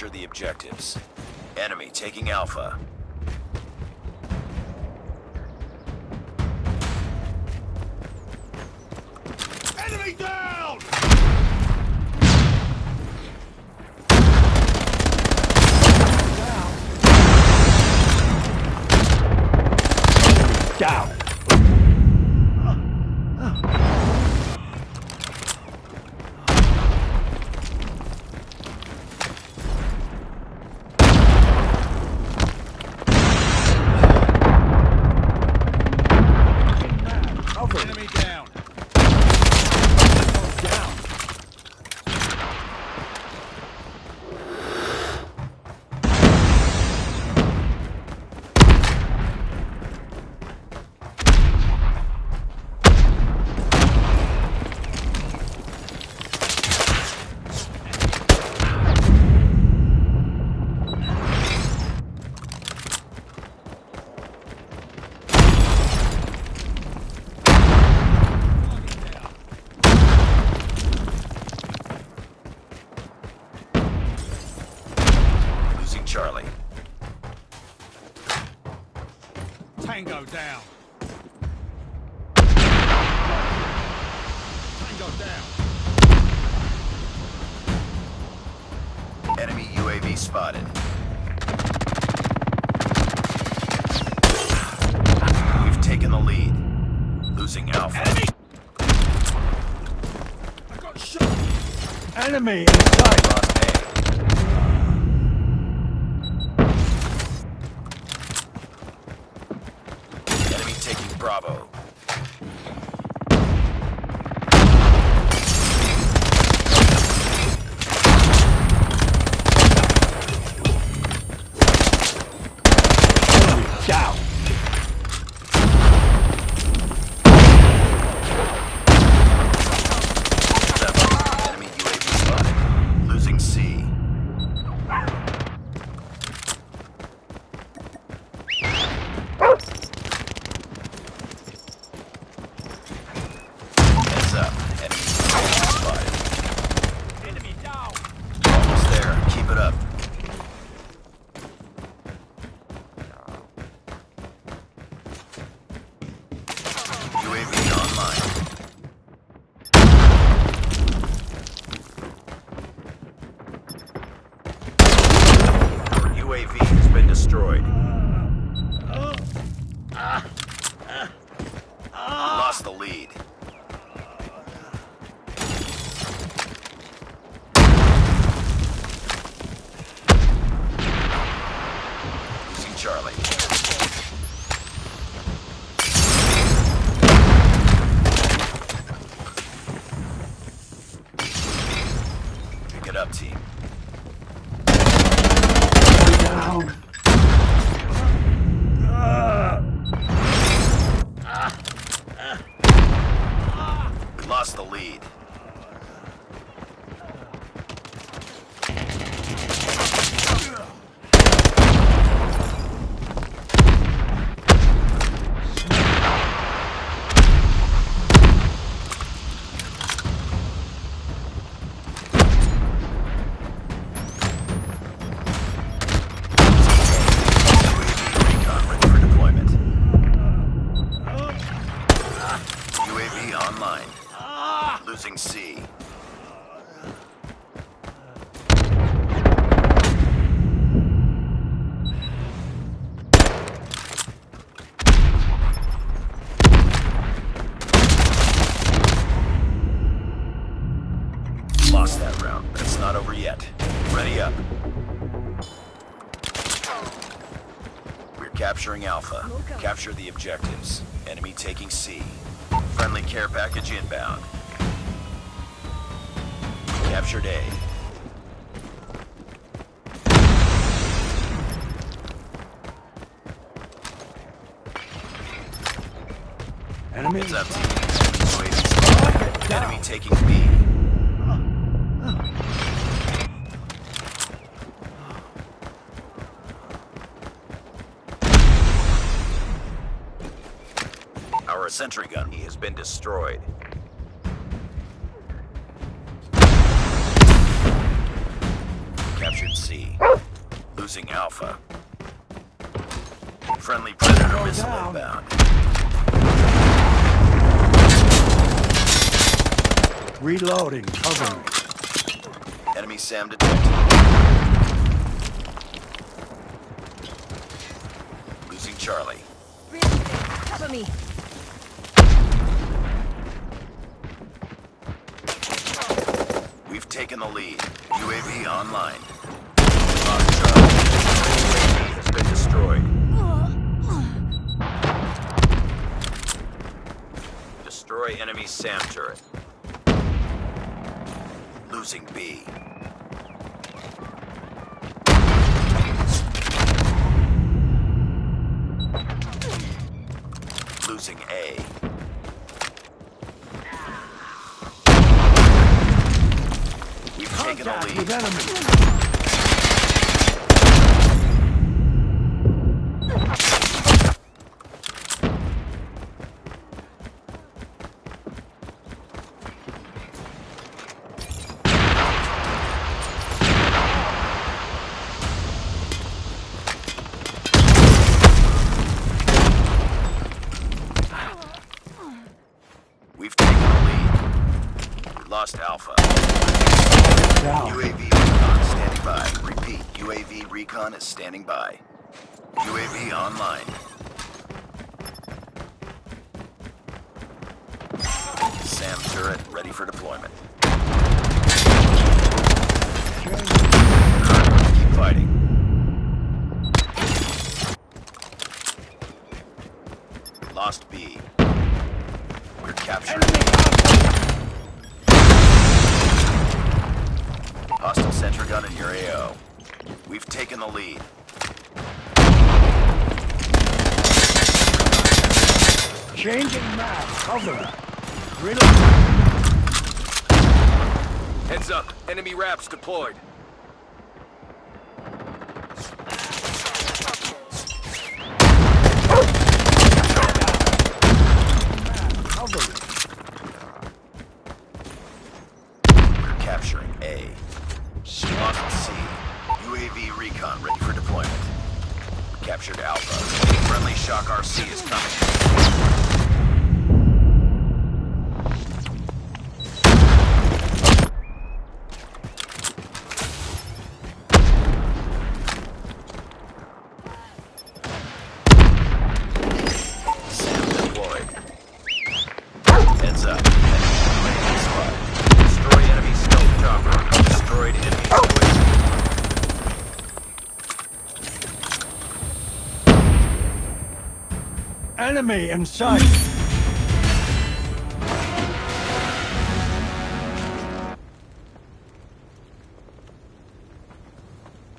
Capture the objectives. Enemy taking Alpha. Enemy down! Down. Enemy down. Down. Losing Charlie. Tango down. Tango down. Enemy UAV spotted. We've taken the lead. Losing Alpha. Enemy! I got shot. Enemy inside. Lost A. Enemy taking Bravo. Down. Enemy UAV spotted. Losing C. Heads up. Enemy UAV spotted. Enemy down. Almost there. Keep it up. UAV online. Our UAV has been destroyed. Lost the lead. Losing Charlie. Pick it up, team. Down. We lost the lead. Recon ready for deployment. UAV online. Losing C. Lost that round, but it's not over yet. Ready up. We're capturing Alpha. Capture the objectives. Enemy taking C. Friendly care package inbound. Captured A. Enemy Heads up, team. Enemy UAV. Enemy taking B. Our sentry gun has been destroyed. Captured C. C. Losing Alpha. Friendly Predator missile down. inbound. Reloading. Cover me. Enemy SAM detected. Losing Charlie. Cover me. We've taken the lead. UAV online. Lost Charlie. UAV has been destroyed. Destroy enemy SAM turret. Losing B. Losing A. We've taken the Contact lead. with enemy. We've taken the lead. We lost Alpha. Down. UAV recon standing by. Repeat, UAV recon is standing by. UAV online. SAM turret ready for deployment. Keep fighting. Lost B. We're capturing. Hostile sentry gun in your AO. We've taken the lead. Changing map. Cover me. Reloading. Heads up. Enemy RAPs deployed. Cover me. We're capturing A. Lost C. UAV recon ready for deployment. Captured Alpha. Friendly Shock RC is coming. SAM deployed. Heads up. Enemy spotted. Destroy enemy stealth chopper. Destroyed enemy UAV. Enemy in sight.